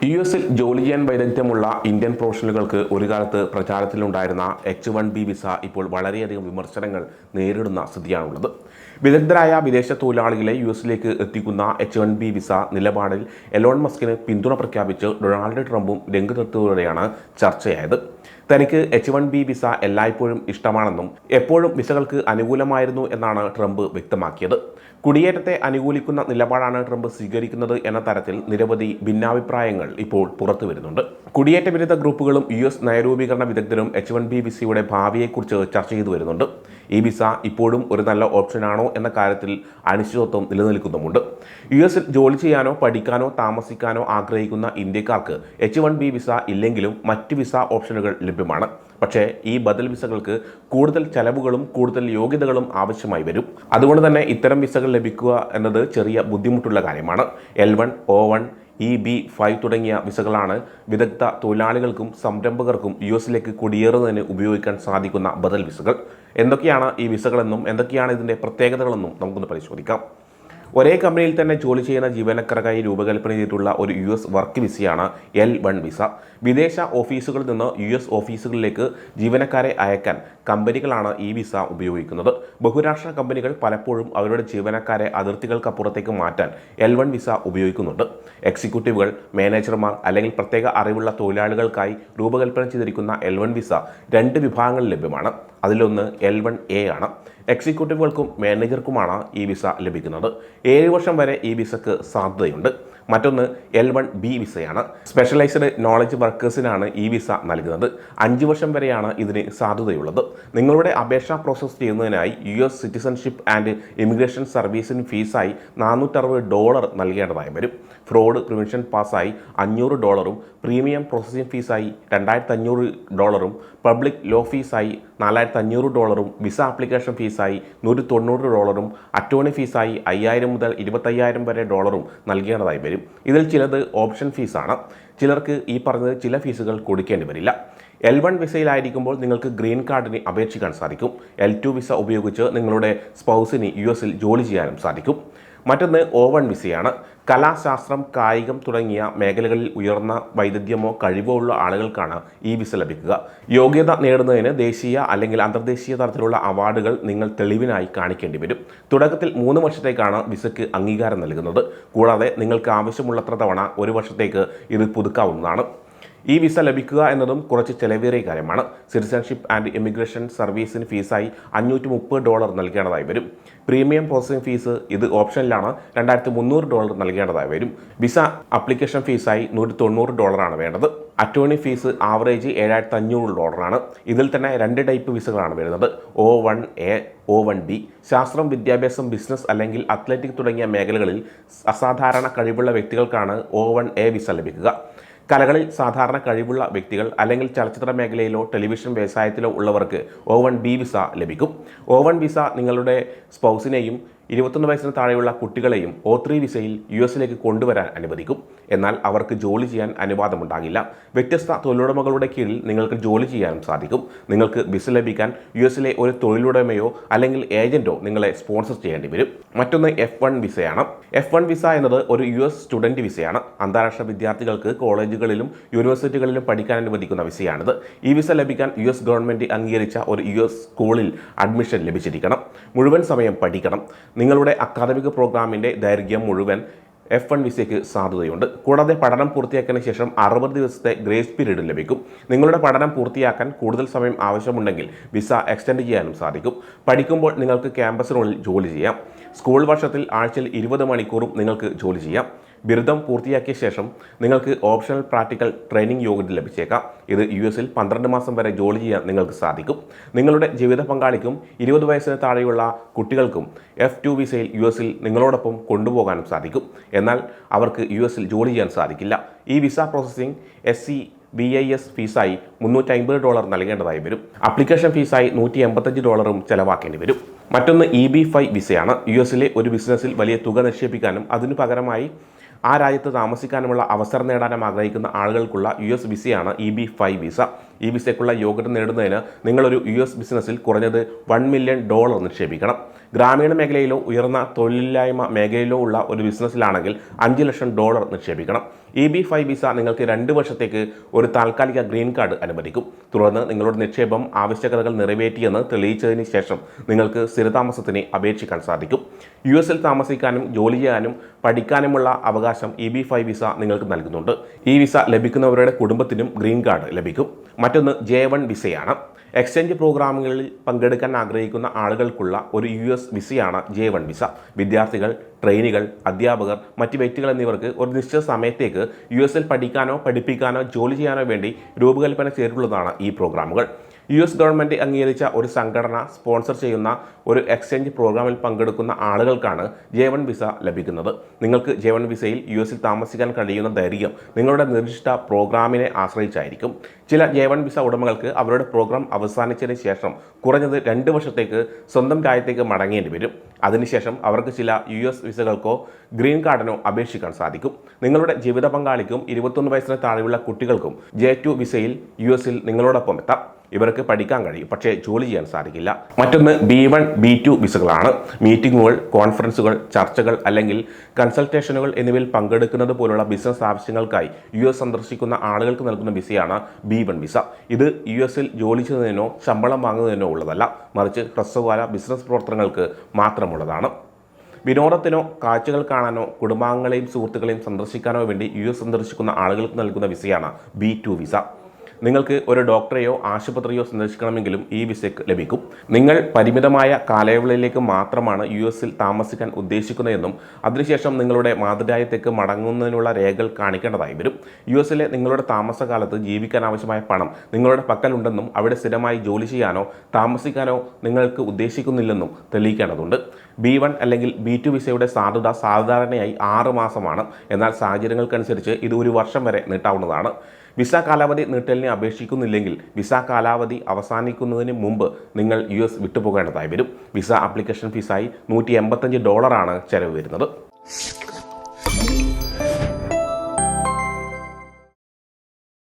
യുഎസിൽ ജോലി ചെയ്യാൻ വൈദഗ്ധ്യമുള്ള ഇന്ത്യൻ പ്രൊഫഷണലുകൾക്ക് ഒരു കാലത്ത് പ്രചാരത്തിലുണ്ടായിരുന്ന H-1B വിസ ഇപ്പോൾ വളരെയധികം വിമർശനങ്ങൾ നേരിടുന്ന സ്ഥിതിയാണുള്ളത്. വിദഗ്ധരായ വിദേശ തൊഴിലാളികളെ യുഎസിലേക്ക് എത്തിക്കുന്ന H-1B വിസ നിലപാടിൽ എലോൺ മസ്കിന് പിന്തുണ പ്രഖ്യാപിച്ച് ഡൊണാൾഡ് ട്രംപും രംഗത്തെത്തിയതോടെയാണ് ചർച്ചയായത്. തനിക്ക് H-1B വിസ എല്ലായ്പ്പോഴും ഇഷ്ടമാണെന്നും എപ്പോഴും വിസകൾക്ക് അനുകൂലമായിരുന്നു എന്നാണ് ട്രംപ് വ്യക്തമാക്കിയത്. കുടിയേറ്റത്തെ അനുകൂലിക്കുന്ന നിലപാടാണ് ട്രംപ് സ്വീകരിക്കുന്നത് എന്ന തരത്തിൽ നിരവധി ഭിന്നാഭിപ്രായങ്ങൾ ഇപ്പോൾ പുറത്തു വരുന്നുണ്ട്. കുടിയേറ്റ വിരുദ്ധ ഗ്രൂപ്പുകളും US നയരൂപീകരണ വിദഗ്ധരും H-1B വിസയുടെ ഭാവിയെക്കുറിച്ച് ചർച്ച ചെയ്തു വരുന്നുണ്ട്. ഈ വിസ ഇപ്പോഴും ഒരു നല്ല ഓപ്ഷനാണോ എന്ന കാര്യത്തിൽ അനിശ്ചിതത്വം നിലനിൽക്കുന്നുമുണ്ട്. യുഎസിൽ ജോലി ചെയ്യാനോ പഠിക്കാനോ താമസിക്കാനോ ആഗ്രഹിക്കുന്ന ഇന്ത്യക്കാർക്ക് H-1B വിസ ഇല്ലെങ്കിലും മറ്റ് വിസ ഓപ്ഷനുകൾ ലഭ്യമാണ്. പക്ഷേ ഈ ബദൽ വിസകൾക്ക് കൂടുതൽ ചെലവുകളും കൂടുതൽ യോഗ്യതകളും ആവശ്യമായി വരും. അതുകൊണ്ട് തന്നെ ഇത്തരം വിസകൾ ലഭിക്കുക എന്നത് ചെറിയ ബുദ്ധിമുട്ടുള്ള കാര്യമാണ്. L1, O1, EB-5 തുടങ്ങിയ വിസകളാണ് വിദഗ്ധ തൊഴിലാളികൾക്കും സംരംഭകർക്കും യുഎസിലേക്ക് കുടിയേറുന്നതിന് ഉപയോഗിക്കാൻ സാധിക്കുന്ന ബദൽ വിസകൾ. എന്തൊക്കെയാണ് ഈ വിസകളെന്നും എന്തൊക്കെയാണ് ഇതിൻ്റെ പ്രത്യേകതകളെന്നും നമുക്കൊന്ന് പരിശോധിക്കാം. ഒരേ കമ്പനിയിൽ തന്നെ ജോലി ചെയ്യുന്ന ജീവനക്കാർക്കായി രൂപകൽപ്പന ചെയ്തിട്ടുള്ള ഒരു US വർക്ക് വിസയാണ് L1 വിസ. വിദേശ ഓഫീസുകളിൽ നിന്ന് US ഓഫീസുകളിലേക്ക് ജീവനക്കാരെ അയക്കാൻ കമ്പനികളാണ് ഈ വിസ ഉപയോഗിക്കുന്നത്. ബഹുരാഷ്ട്ര കമ്പനികൾ പലപ്പോഴും അവരുടെ ജീവനക്കാരെ അതിർത്തികൾക്കപ്പുറത്തേക്ക് മാറ്റാൻ L1 വിസ ഉപയോഗിക്കുന്നുണ്ട്. എക്സിക്യൂട്ടീവുകൾ, മാനേജർമാർ അല്ലെങ്കിൽ പ്രത്യേക അറിവുള്ള തൊഴിലാളികൾക്കായി രൂപകൽപ്പന ചെയ്തിരിക്കുന്ന L1 വിസ 2 വിഭാഗങ്ങളിൽ ലഭ്യമാണ്. അതിലൊന്ന് L1A ആണ്. എക്സിക്യൂട്ടീവുകൾക്കും മാനേജർക്കുമാണ് ഈ വിസ ലഭിക്കുന്നത്. 7 വർഷം വരെ ഈ വിസക്ക് സാധ്യതയുണ്ട്. മറ്റൊന്ന് L1B വിസയാണ്. സ്പെഷ്യലൈസ്ഡ് നോളജ് വർക്കേഴ്സിനാണ് ഈ വിസ നൽകുന്നത്. 5 വർഷം വരെയാണ് ഇതിന് സാധ്യതയുള്ളത്. നിങ്ങളുടെ അപേക്ഷ പ്രോസസ്സ് ചെയ്യുന്നതിനായി US സിറ്റിസൺഷിപ്പ് ആൻഡ് ഇമിഗ്രേഷൻ സർവീസിന് ഫീസായി $460 നൽകേണ്ടതായി വരും. ഫ്രോഡ് പ്രിവെൻഷൻ പാസ്സായി $500, പ്രീമിയം പ്രോസസ്സിംഗ് ഫീസായി $2500, പബ്ലിക് ലോ ഫീസായി $4500, വിസ ആപ്ലിക്കേഷൻ ഫീസായി $190, അറ്റോർണി ഫീസായി $5000 മുതൽ $25000 വരെ നൽകേണ്ടതായി വരും. ഇതിൽ ചിലത് ഓപ്ഷൻ ഫീസാണ്. ചിലർക്ക് ഈ പറഞ്ഞത് ചില ഫീസുകൾ കൊടുക്കേണ്ടി വരില്ല. L1 വിസയിലായിരിക്കുമ്പോൾ നിങ്ങൾക്ക് ഗ്രീൻ കാർഡിന് അപേക്ഷിക്കാൻ സാധിക്കും. L2 വിസ ഉപയോഗിച്ച് നിങ്ങളുടെ സ്പൗസിന് യുഎസിൽ ജോലി ചെയ്യാനും സാധിക്കും. മറ്റൊന്ന് O1 വിസയാണ്. കലാ, ശാസ്ത്രം, കായികം തുടങ്ങിയ മേഖലകളിൽ ഉയർന്ന വൈദഗ്ധ്യമോ കഴിവോ ഉള്ള ആളുകൾക്കാണ് ഈ വിസ ലഭിക്കുക. യോഗ്യത നേടുന്നതിന് ദേശീയ അല്ലെങ്കിൽ അന്തർദേശീയ തലത്തിലുള്ള അവാർഡുകൾ നിങ്ങൾ തെളിവിനായി കാണിക്കേണ്ടി വരും. തുടക്കത്തിൽ 3 വർഷത്തേക്കാണ് വിസയ്ക്ക് അംഗീകാരം നൽകുന്നത്. കൂടാതെ നിങ്ങൾക്ക് ആവശ്യമുള്ളത്ര തവണ 1 വർഷത്തേക്ക് ഇത് പുതുക്കാവുന്നതാണ്. ഈ വിസ ലഭിക്കുക എന്നതും കുറച്ച് ചെലവേറിയ കാര്യമാണ്. സിറ്റിസൺഷിപ്പ് ആൻഡ് ഇമിഗ്രേഷൻ സർവീസിന് ഫീസായി $530 നൽകേണ്ടതായി വരും. പ്രീമിയം പ്രോസസ്സിംഗ് ഫീസ് ഇത് ഓപ്ഷനിലാണ്. $2300 നൽകേണ്ടതായി വരും. വിസ ആപ്ലിക്കേഷൻ ഫീസായി $190 ആണ് വേണ്ടത്. അറ്റോർണി ഫീസ് ആവറേജ് $7500 ആണ്. ഇതിൽ തന്നെ 2 ടൈപ്പ് വിസകളാണ് വരുന്നത്: O1A, O1B. ശാസ്ത്രം, വിദ്യാഭ്യാസം, ബിസിനസ് അല്ലെങ്കിൽ അത്ലറ്റിക് തുടങ്ങിയ മേഖലകളിൽ അസാധാരണ കഴിവുള്ള വ്യക്തികൾക്കാണ് O1A വിസ ലഭിക്കുക. കലകളിൽ സാധാരണ കഴിവുള്ള വ്യക്തികൾ അല്ലെങ്കിൽ ചലച്ചിത്ര മേഖലയിലോ ടെലിവിഷൻ വ്യവസായത്തിലോ ഉള്ളവർക്ക് O1B വിസ ലഭിക്കും. O1 വിസ നിങ്ങളുടെ സ്പൗസിനെയും 21 വയസ്സിന് താഴെയുള്ള കുട്ടികളെയും O3 വിസയിൽ യുഎസിലേക്ക് കൊണ്ടുവരാൻ അനുവദിക്കും. എന്നാൽ അവർക്ക് ജോലി ചെയ്യാൻ അനുവാദമുണ്ടാകില്ല. വ്യത്യസ്ത തൊഴിലുടമകളുടെ കീഴിൽ നിങ്ങൾക്ക് ജോലി ചെയ്യാനും സാധിക്കും. നിങ്ങൾക്ക് വിസ ലഭിക്കാൻ യുഎസിലെ ഒരു തൊഴിലുടമയോ അല്ലെങ്കിൽ ഏജന്റോ നിങ്ങളെ സ്പോൺസർ ചെയ്യേണ്ടി വരും. മറ്റൊന്ന് F1 വിസയാണ്. F1 വിസ എന്നത് ഒരു US സ്റ്റുഡൻറ്റ് വിസയാണ്. അന്താരാഷ്ട്ര വിദ്യാർത്ഥികൾക്ക് കോളേജുകളിലും യൂണിവേഴ്സിറ്റികളിലും പഠിക്കാൻ അനുവദിക്കുന്ന വിസയാണിത്. ഈ വിസ ലഭിക്കാൻ US ഗവൺമെൻറ് അംഗീകരിച്ച ഒരു US സ്കൂളിൽ അഡ്മിഷൻ ലഭിച്ചിരിക്കണം. മുഴുവൻ സമയം പഠിക്കണം. നിങ്ങളുടെ അക്കാദമിക് പ്രോഗ്രാമിൻ്റെ ദൈർഘ്യം മുഴുവൻ F1 വിസയ്ക്ക് സാധ്യതയുണ്ട്. കൂടാതെ പഠനം പൂർത്തിയാക്കിയതിനു ശേഷം 60 ദിവസത്തെ ഗ്രേസ് പീരീഡ് ലഭിക്കും. നിങ്ങളുടെ പഠനം പൂർത്തിയാക്കാൻ കൂടുതൽ സമയം ആവശ്യമുണ്ടെങ്കിൽ വിസ എക്സ്റ്റെൻഡ് ചെയ്യാനും സാധിക്കും. പഠിക്കുമ്പോൾ നിങ്ങൾക്ക് ക്യാമ്പസിനുള്ളിൽ ജോലി ചെയ്യാം. സ്കൂൾ വർഷത്തിൽ ആഴ്ചയിൽ 20 മണിക്കൂറും നിങ്ങൾക്ക് ജോലി ചെയ്യാം. ബിരുദം പൂർത്തിയാക്കിയ ശേഷം നിങ്ങൾക്ക് ഓപ്ഷണൽ പ്രാക്ടിക്കൽ ട്രെയിനിങ് യോഗ്യത ലഭിച്ചേക്കാം. ഇത് യുഎസിൽ 12 മാസം വരെ ജോലി ചെയ്യാൻ നിങ്ങൾക്ക് സാധിക്കും. നിങ്ങളുടെ ജീവിത പങ്കാളിക്കും 20 വയസ്സിന് താഴെയുള്ള കുട്ടികൾക്കും F2 വിസയിൽ യുഎസിൽ നിങ്ങളോടൊപ്പം കൊണ്ടുപോകാനും സാധിക്കും. എന്നാൽ അവർക്ക് യുഎസിൽ ജോലി ചെയ്യാൻ സാധിക്കില്ല. ഈ വിസ പ്രോസസ്സിംഗ് SCVIS ഫീസായി $350 നൽകേണ്ടതായി വരും. ആപ്ലിക്കേഷൻ ഫീസായി $185 ചെലവാക്കേണ്ടി വരും. മറ്റൊന്ന് EB-5 വിസയാണ്. യുഎസിലെ ഒരു ബിസിനസ്സിൽ വലിയ തുക നിക്ഷേപിക്കാനും അതിനു പകരമായി ആ രാജ്യത്ത് താമസിക്കാനുമുള്ള അവസരം നേടാനും ആഗ്രഹിക്കുന്ന ആളുകൾക്കുള്ള US വിസയാണ് EB-5 വിസ. ഈ വിസയ്ക്കുള്ള യോഗ്യത നേടുന്നതിന് നിങ്ങളൊരു US ബിസിനസ്സിൽ കുറഞ്ഞത് $1 മില്യൺ നിക്ഷേപിക്കണം. ഗ്രാമീണ മേഖലയിലോ ഉയർന്ന തൊഴിലില്ലായ്മ മേഖലയിലോ ഉള്ള ഒരു ബിസിനസ്സിലാണെങ്കിൽ $5 ലക്ഷം നിക്ഷേപിക്കണം. EB-5 വിസ നിങ്ങൾക്ക് 2 വർഷത്തേക്ക് ഒരു താൽക്കാലിക ഗ്രീൻ കാർഡ് അനുവദിക്കും. തുടർന്ന് നിങ്ങളുടെ നിക്ഷേപം ആവശ്യകതകൾ നിറവേറ്റിയെന്ന് തെളിയിച്ചതിന് ശേഷം നിങ്ങൾക്ക് സ്ഥിരതാമസത്തിന് അപേക്ഷിക്കാൻ സാധിക്കും. US താമസിക്കാനും ജോലി ചെയ്യാനും പഠിക്കാനുമുള്ള അവകാശം EB-5 വിസ നിങ്ങൾക്ക് നൽകുന്നുണ്ട്. ഈ വിസ ലഭിക്കുന്നവരുടെ കുടുംബത്തിനും ഗ്രീൻ കാർഡ് ലഭിക്കും. മറ്റൊന്ന് J1 വിസയാണ്. എക്സ്ചേഞ്ച് പ്രോഗ്രാമുകളിൽ പങ്കെടുക്കാൻ ആഗ്രഹിക്കുന്ന ആളുകൾക്കുള്ള ഒരു US വിസയാണ് J1 വിസ. വിദ്യാർത്ഥികൾ, ട്രെയിനികൾ, അധ്യാപകർ, മറ്റ് വ്യക്തികൾ എന്നിവർക്ക് ഒരു നിശ്ചിത സമയത്തേക്ക് US പഠിക്കാനോ പഠിപ്പിക്കാനോ ജോലി ചെയ്യാനോ വേണ്ടി രൂപകൽപ്പന ചെയ്തിട്ടുള്ളതാണ് ഈ പ്രോഗ്രാമുകൾ. US ഗവൺമെൻറ് അംഗീകരിച്ച ഒരു സംഘടന സ്പോൺസർ ചെയ്യുന്ന ഒരു എക്സ്ചേഞ്ച് പ്രോഗ്രാമിൽ പങ്കെടുക്കുന്ന ആളുകൾക്കാണ് J1 വിസ ലഭിക്കുന്നത്. നിങ്ങൾക്ക് J1 വിസയിൽ US താമസിക്കാൻ കഴിയുന്ന ദൈർഘ്യം നിങ്ങളുടെ നിർദ്ദിഷ്ട പ്രോഗ്രാമിനെ ആശ്രയിച്ചായിരിക്കും. ചില J1 വിസ ഉടമകൾക്ക് അവരുടെ പ്രോഗ്രാം അവസാനിച്ചതിന് ശേഷം കുറഞ്ഞത് 2 വർഷത്തേക്ക് സ്വന്തം രാജ്യത്തേക്ക് മടങ്ങേണ്ടി വരും. അതിനുശേഷം അവർക്ക് ചില US വിസകൾക്കോ ഗ്രീൻ കാർഡിനോ അപേക്ഷിക്കാൻ സാധിക്കും. നിങ്ങളുടെ ജീവിത പങ്കാളിക്കും 21 വയസ്സിന് താഴെയുള്ള കുട്ടികൾക്കും J2 വിസയിൽ US നിങ്ങളോടൊപ്പം എത്താം. ഇവർക്ക് പഠിക്കാൻ കഴിയും, പക്ഷേ ജോലി ചെയ്യാൻ സാധിക്കില്ല. മറ്റൊന്ന് B1, B2 വിസകളാണ്. മീറ്റിങ്ങുകൾ, കോൺഫറൻസുകൾ, ചർച്ചകൾ അല്ലെങ്കിൽ കൺസൾട്ടേഷനുകൾ എന്നിവയിൽ പങ്കെടുക്കുന്നത് പോലുള്ള ബിസിനസ് ആവശ്യങ്ങൾക്കായി US സന്ദർശിക്കുന്ന ആളുകൾക്ക് നൽകുന്ന വിസയാണ് B1 വിസ. ഇത് US ജോലി ചെയ്യുന്നതിനോ ശമ്പളം വാങ്ങുന്നതിനോ ഉള്ളതല്ല, മറിച്ച് ഹ്രസ്വകാല ബിസിനസ് പ്രവർത്തനങ്ങൾക്ക് മാത്രമുള്ളതാണ്. വിനോദത്തിനോ കാഴ്ചകൾ കാണാനോ കുടുംബാംഗങ്ങളെയും സുഹൃത്തുക്കളെയും സന്ദർശിക്കാനോ വേണ്ടി US സന്ദർശിക്കുന്ന ആളുകൾക്ക് നൽകുന്ന വിസയാണ് B2 വിസ. നിങ്ങൾക്ക് ഒരു ഡോക്ടറെയോ ആശുപത്രിയോ സന്ദർശിക്കണമെങ്കിലും ഈ വിസയ്ക്ക് ലഭിക്കും. നിങ്ങൾ പരിമിതമായ കാലയളവിലേക്ക് മാത്രമാണ് US താമസിക്കാൻ ഉദ്ദേശിക്കുന്നതെന്നും അതിനുശേഷം നിങ്ങളുടെ മാതൃരാജ്യത്തേക്ക് മടങ്ങുന്നതിനുള്ള രേഖകൾ കാണിക്കേണ്ടതായി വരും. US നിങ്ങളുടെ താമസകാലത്ത് ജീവിക്കാൻ ആവശ്യമായ പണം നിങ്ങളുടെ പക്കലുണ്ടെന്നും അവിടെ സ്ഥിരമായി ജോലി ചെയ്യാനോ താമസിക്കാനോ നിങ്ങൾക്ക് ഉദ്ദേശിക്കുന്നില്ലെന്നും തെളിയിക്കേണ്ടതുണ്ട്. B1 അല്ലെങ്കിൽ B2 വിസയുടെ സാധുത സാധാരണയായി 6 മാസമാണ്. എന്നാൽ സാഹചര്യങ്ങൾക്കനുസരിച്ച് ഇത് 1 വർഷം വരെ നീട്ടാവുന്നതാണ്. വിസ കാലാവധി നീട്ടലിന് അപേക്ഷിക്കുന്നില്ലെങ്കിൽ വിസ കാലാവധി അവസാനിക്കുന്നതിന് മുമ്പ് നിങ്ങൾ US വിട്ടുപോകേണ്ടതായി വരും. വിസ ആപ്ലിക്കേഷൻ ഫീസായി $185 ചെലവ് വരുന്നത്.